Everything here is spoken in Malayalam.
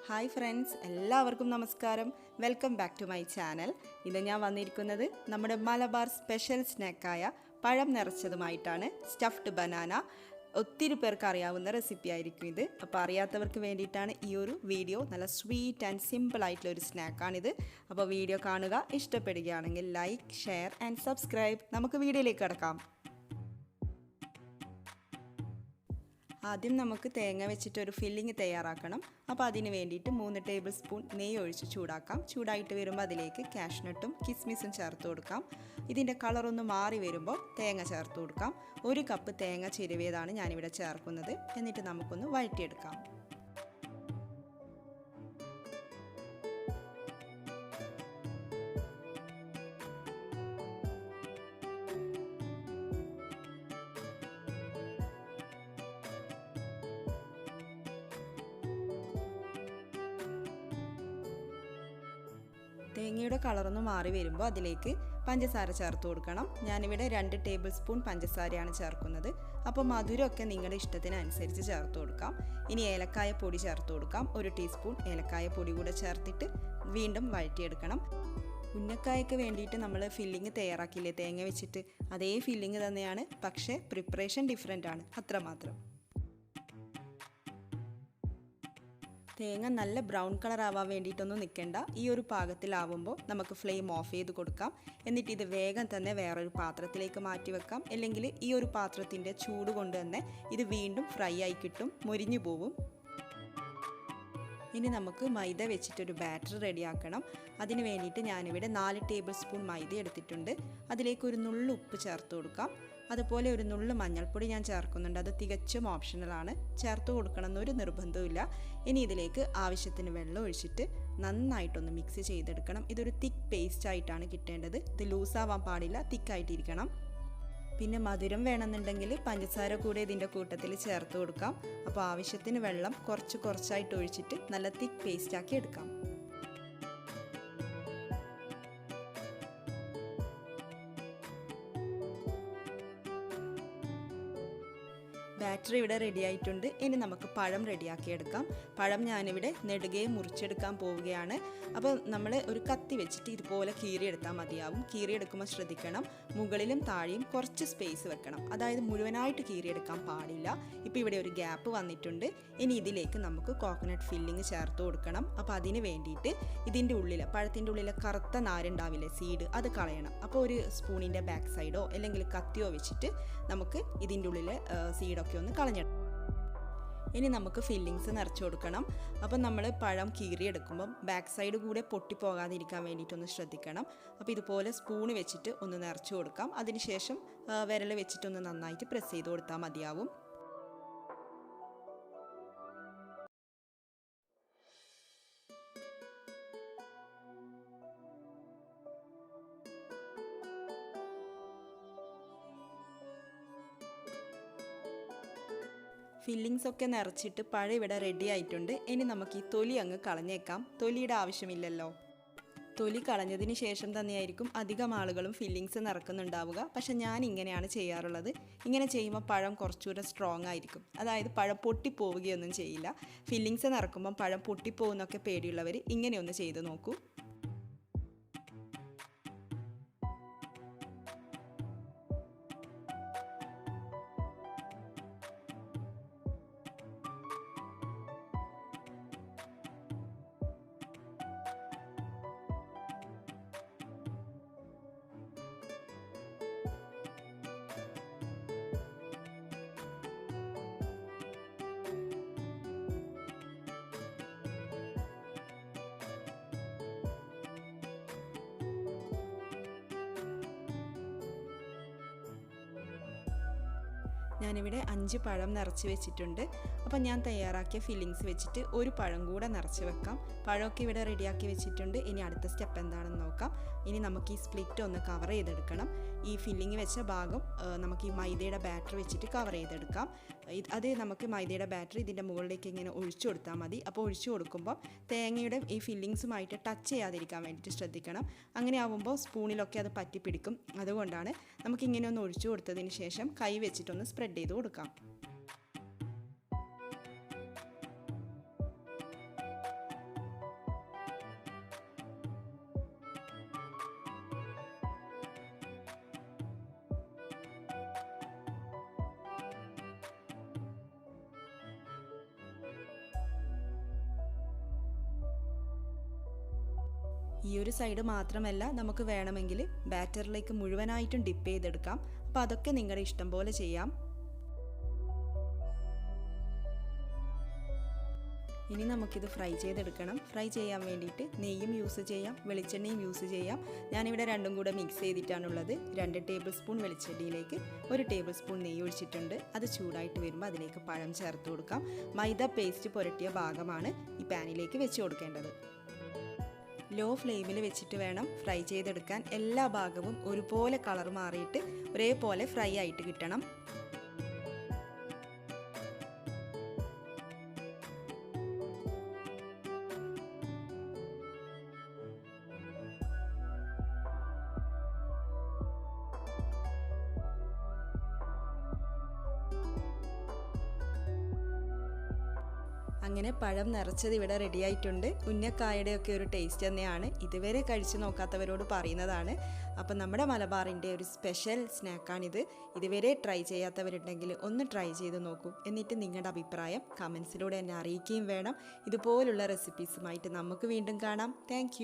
ഹായ് ഫ്രണ്ട്സ്, എല്ലാവർക്കും നമസ്കാരം. Welcome back to my channel. ഇന്ന് ഞാൻ വന്നിരിക്കുന്നത് നമ്മുടെ മലബാർ സ്പെഷ്യൽ സ്നാക്കായ പഴം നിറച്ചതുമായിട്ടാണ്. സ്റ്റഫ്ഡ് ബനാന ഒത്തിരി പേർക്ക് അറിയാവുന്ന റെസിപ്പി ആയിരിക്കും ഇത്. അപ്പോൾ അറിയാത്തവർക്ക് വേണ്ടിയിട്ടാണ് ഈ ഒരു വീഡിയോ. നല്ല സ്വീറ്റ് ആൻഡ് സിമ്പിൾ ആയിട്ടുള്ള ഒരു സ്നാക്കാണിത്. അപ്പോൾ വീഡിയോ കാണുക. ഇഷ്ടപ്പെടുകയാണെങ്കിൽ ലൈക്ക്, ഷെയർ ആൻഡ് സബ്സ്ക്രൈബ്. നമുക്ക് വീഡിയോയിലേക്ക് കടക്കാം. ആദ്യം നമുക്ക് തേങ്ങ വെച്ചിട്ടൊരു ഫില്ലിങ് തയ്യാറാക്കണം. അപ്പോൾ അതിന് വേണ്ടിയിട്ട് 3 ടേബിൾ സ്പൂൺ നെയ്യ് ഒഴിച്ച് ചൂടാക്കാം. ചൂടായിട്ട് വരുമ്പോൾ അതിലേക്ക് കാഷ്നട്ടും കിസ്മിസും ചേർത്ത് കൊടുക്കാം. ഇതിൻ്റെ കളറൊന്ന് മാറി വരുമ്പോൾ തേങ്ങ ചേർത്ത് കൊടുക്കാം. 1 കപ്പ് തേങ്ങ ചിരവിയതാണ് ഞാനിവിടെ ചേർക്കുന്നത്. എന്നിട്ട് നമുക്കൊന്ന് വഴറ്റിയെടുക്കാം. തേങ്ങയുടെ കളറൊന്ന് മാറി വരുമ്പോൾ അതിലേക്ക് പഞ്ചസാര ചേർത്ത് കൊടുക്കണം. ഞാനിവിടെ 2 ടേബിൾ സ്പൂൺ പഞ്ചസാരയാണ് ചേർക്കുന്നത്. അപ്പോൾ മധുരമൊക്കെ നിങ്ങളുടെ ഇഷ്ടത്തിനനുസരിച്ച് ചേർത്ത് കൊടുക്കാം. ഇനി ഏലക്കായ പൊടി ചേർത്ത് കൊടുക്കാം. 1 ടീസ്പൂൺ ഏലക്കായ പൊടി കൂടെ ചേർത്തിട്ട് വീണ്ടും വഴറ്റിയെടുക്കണം. ഉന്നക്കായക്ക് വേണ്ടിയിട്ട് നമ്മൾ ഫില്ലിങ് തയ്യാറാക്കിയില്ലേ തേങ്ങ വെച്ചിട്ട്, അതേ ഫില്ലിങ് തന്നെയാണ്, പക്ഷേ പ്രിപ്പറേഷൻ ഡിഫറെൻ്റ് ആണ്, അത്രമാത്രം. തേങ്ങ നല്ല ബ്രൗൺ കളർ ആവാൻ വേണ്ടിയിട്ടൊന്നും നിൽക്കേണ്ട. ഈ ഒരു പാകത്തിലാവുമ്പോൾ നമുക്ക് ഫ്ലെയിം ഓഫ് ചെയ്ത് കൊടുക്കാം. എന്നിട്ട് ഇത് വേഗം തന്നെ വേറൊരു പാത്രത്തിലേക്ക് മാറ്റി വെക്കാം. അല്ലെങ്കിൽ ഈ ഒരു പാത്രത്തിൻ്റെ ചൂട് കൊണ്ട് തന്നെ ഇത് വീണ്ടും ഫ്രൈ ആയി കിട്ടും, മൊരിഞ്ഞു പോവും. ഇനി നമുക്ക് മൈദ വെച്ചിട്ടൊരു ബാറ്റർ റെഡിയാക്കണം. അതിന് വേണ്ടിയിട്ട് ഞാനിവിടെ 4 ടേബിൾ സ്പൂൺ മൈദ എടുത്തിട്ടുണ്ട്. അതിലേക്ക് ഒരു നുള്ളു ഉപ്പ് ചേർത്ത് കൊടുക്കാം. അതുപോലെ ഒരു നുള്ളു മഞ്ഞൾപ്പൊടി ഞാൻ ചേർക്കുന്നുണ്ട്. അത് തികച്ചും ഓപ്ഷണലാണ്, ചേർത്ത് കൊടുക്കണമെന്നൊരു നിർബന്ധമില്ല. ഇനി ഇതിലേക്ക് ആവശ്യത്തിന് വെള്ളം ഒഴിച്ചിട്ട് നന്നായിട്ടൊന്ന് മിക്സ് ചെയ്തെടുക്കണം. ഇതൊരു തിക്ക് പേസ്റ്റ് ആയിട്ടാണ് കിട്ടേണ്ടത്. ഇത് ലൂസാവാൻ പാടില്ല, തിക്കായിട്ടിരിക്കണം. പിന്നെ മധുരം വേണമെന്നുണ്ടെങ്കിൽ പഞ്ചസാര കൂടെ ഇതിൻ്റെ കൂട്ടത്തിൽ ചേർത്ത് കൊടുക്കാം. അപ്പോൾ ആവശ്യത്തിന് വെള്ളം കുറച്ചായിട്ട് ഒഴിച്ചിട്ട് നല്ല തിക്ക് പേസ്റ്റാക്കി എടുക്കാം. ബാറ്റർ ഇവിടെ റെഡി ആയിട്ടുണ്ട്. ഇനി നമുക്ക് പഴം റെഡിയാക്കി എടുക്കാം. പഴം ഞാനിവിടെ നെടുകെ മുറിച്ചെടുക്കാൻ പോവുകയാണ്. അപ്പോൾ നമ്മൾ ഒരു കത്തി വെച്ചിട്ട് ഇതുപോലെ കീറിയെടുത്താൽ മതിയാവും. കീറിയെടുക്കുമ്പോൾ ശ്രദ്ധിക്കണം, മുകളിലും താഴെയും കുറച്ച് സ്പേസ് വെക്കണം. അതായത് മുഴുവനായിട്ട് കീറിയെടുക്കാൻ പാടില്ല. ഇപ്പോൾ ഇവിടെ ഒരു ഗ്യാപ്പ് വന്നിട്ടുണ്ട്. ഇനി ഇതിലേക്ക് നമുക്ക് കോക്കനട്ട് ഫില്ലിങ് ചേർത്ത് കൊടുക്കണം. അപ്പോൾ അതിന് വേണ്ടിയിട്ട് ഇതിൻ്റെ ഉള്ളിൽ, പഴത്തിൻ്റെ ഉള്ളിൽ കറുത്ത നാരുണ്ടാവില്ലേ, സീഡ്, അത് കളയണം. അപ്പോൾ ഒരു സ്പൂണിൻ്റെ ബാക്ക് സൈഡോ അല്ലെങ്കിൽ കത്തിയോ വെച്ചിട്ട് നമുക്ക് ഇതിൻ്റെ ഉള്ളിൽ സീഡൊക്കെ ഒന്ന് കളഞ്ഞിടണം. ഇനി നമുക്ക് ഫില്ലിങ്സ് നിറച്ച് കൊടുക്കണം. അപ്പം നമ്മൾ പഴം കീറിയെടുക്കുമ്പം ബാക്ക് സൈഡ് കൂടെ പൊട്ടിപ്പോകാതിരിക്കാൻ വേണ്ടിയിട്ടൊന്ന് ശ്രദ്ധിക്കണം. അപ്പോൾ ഇതുപോലെ സ്പൂണ് വെച്ചിട്ട് ഒന്ന് നിറച്ച് കൊടുക്കാം. അതിനുശേഷം വിരൽ വെച്ചിട്ടൊന്ന് നന്നായിട്ട് പ്രസ് ചെയ്ത് കൊടുത്താൽ മതിയാവും. ഫില്ലിങ്സ് ഒക്കെ നിറച്ചിട്ട് പഴം ഇവിടെ റെഡി ആയിട്ടുണ്ട്. ഇനി നമുക്ക് ഈ തൊലി അങ്ങ് കളഞ്ഞേക്കാം. തൊലിയുടെ ആവശ്യമില്ലല്ലോ. തൊലി കളഞ്ഞതിന് ശേഷം തന്നെയായിരിക്കും അധികം ആളുകളും ഫില്ലിങ്സ് നിറക്കുന്നുണ്ടാവുക. പക്ഷെ ഞാൻ ഇങ്ങനെയാണ് ചെയ്യാറുള്ളത്. ഇങ്ങനെ ചെയ്യുമ്പോൾ പഴം കുറച്ചുകൂടെ സ്ട്രോങ് ആയിരിക്കും. അതായത് പഴം പൊട്ടിപ്പോവുകയൊന്നും ചെയ്യില്ല. ഫില്ലിങ്സ് നിറക്കുമ്പം പഴം പൊട്ടിപ്പോകുന്നൊക്കെ പേടിയുള്ളവർ ഇങ്ങനെയൊന്ന് ചെയ്ത് നോക്കൂ. ഞാനിവിടെ 5 പഴം നിറച്ച് വെച്ചിട്ടുണ്ട്. അപ്പം ഞാൻ തയ്യാറാക്കിയ ഫില്ലിങ്സ് വെച്ചിട്ട് ഒരു പഴം കൂടെ നിറച്ച് വെക്കാം. പഴമൊക്കെ ഇവിടെ റെഡിയാക്കി വെച്ചിട്ടുണ്ട്. ഇനി അടുത്ത സ്റ്റെപ്പ് എന്താണെന്ന് നോക്കാം. ഇനി നമുക്ക് ഈ സ്പ്ലിറ്റ് ഒന്ന് കവർ ചെയ്തെടുക്കണം. ഈ ഫില്ലിങ് വെച്ച ഭാഗം നമുക്ക് ഈ മൈദയുടെ ബാറ്റർ വെച്ചിട്ട് കവർ ചെയ്തെടുക്കാം. അത് നമുക്ക് മൈദയുടെ ബാറ്റർ ഇതിൻ്റെ മുകളിലേക്ക് ഇങ്ങനെ ഒഴിച്ചു കൊടുത്താൽ മതി. അപ്പോൾ ഒഴിച്ചു കൊടുക്കുമ്പോൾ തേങ്ങയുടെ ഈ ഫില്ലിങ്സുമായിട്ട് ടച്ച് ചെയ്യാതിരിക്കാൻ വേണ്ടിയിട്ട് ശ്രദ്ധിക്കണം. അങ്ങനെ ആവുമ്പോൾ സ്പൂണിലൊക്കെ അത് പറ്റിപ്പിടിക്കും. അതുകൊണ്ടാണ് നമുക്കിങ്ങനെ ഒന്ന് ഒഴിച്ചു കൊടുത്തതിന് ശേഷം കൈ വെച്ചിട്ടൊന്ന് സ്പ്രെഡ് ചെയ്ത് കൊടുക്കാം. ഈ ഒരു സൈഡ് മാത്രമല്ല, നമുക്ക് വേണമെങ്കിൽ ബാറ്ററിലേക്ക് മുഴുവനായിട്ടും ഡിപ്പ് ചെയ്തെടുക്കാം. അപ്പോൾ അതൊക്കെ നിങ്ങളുടെ ഇഷ്ടം പോലെ ചെയ്യാം. ഇനി നമുക്കിത് ഫ്രൈ ചെയ്തെടുക്കണം. ഫ്രൈ ചെയ്യാൻ വേണ്ടിയിട്ട് നെയ്യും യൂസ് ചെയ്യാം, വെളിച്ചെണ്ണയും യൂസ് ചെയ്യാം. ഞാനിവിടെ രണ്ടും കൂടെ മിക്സ് ചെയ്തിട്ടാണുള്ളത്. 2 ടേബിൾ സ്പൂൺ വെളിച്ചെണ്ണയിലേക്ക് 1 ടേബിൾ സ്പൂൺ നെയ്യ് ഒഴിച്ചിട്ടുണ്ട്. അത് ചൂടായിട്ട് വരുമ്പോൾ അതിലേക്ക് പഴം ചേർത്ത് കൊടുക്കാം. മൈദ പേസ്റ്റ് പുരട്ടിയ ഭാഗമാണ് ഈ പാനിലേക്ക് വെച്ച് കൊടുക്കേണ്ടത്. ലോ ഫ്ലെയിമിൽ വെച്ചിട്ട് വേണം ഫ്രൈ ചെയ്തെടുക്കാൻ. എല്ലാ ഭാഗവും ഒരുപോലെ കളർ മാറിയിട്ട് ഒരേപോലെ ഫ്രൈ ആയിട്ട് കിട്ടണം. അങ്ങനെ പഴം നിറച്ചത് ഇവിടെ റെഡി ആയിട്ടുണ്ട്. ഉന്നക്കായയുടെയൊക്കെ ഒരു ടേസ്റ്റ് തന്നെയാണ്. ഇതുവരെ കഴിച്ചു നോക്കാത്തവരോട് പറയുന്നതാണ്. അപ്പം നമ്മുടെ മലബാറിൻ്റെ ഒരു സ്പെഷ്യൽ സ്നാക്കാണിത്. ഇതുവരെ ട്രൈ ചെയ്യാത്തവരുണ്ടെങ്കിൽ ഒന്ന് ട്രൈ ചെയ്ത് നോക്കൂ. എന്നിട്ട് നിങ്ങളുടെ അഭിപ്രായം കമൻസിലൂടെ എന്നെ അറിയിക്കുകയും വേണം. ഇതുപോലുള്ള റെസിപ്പീസുമായിട്ട് നമുക്ക് വീണ്ടും കാണാം. താങ്ക്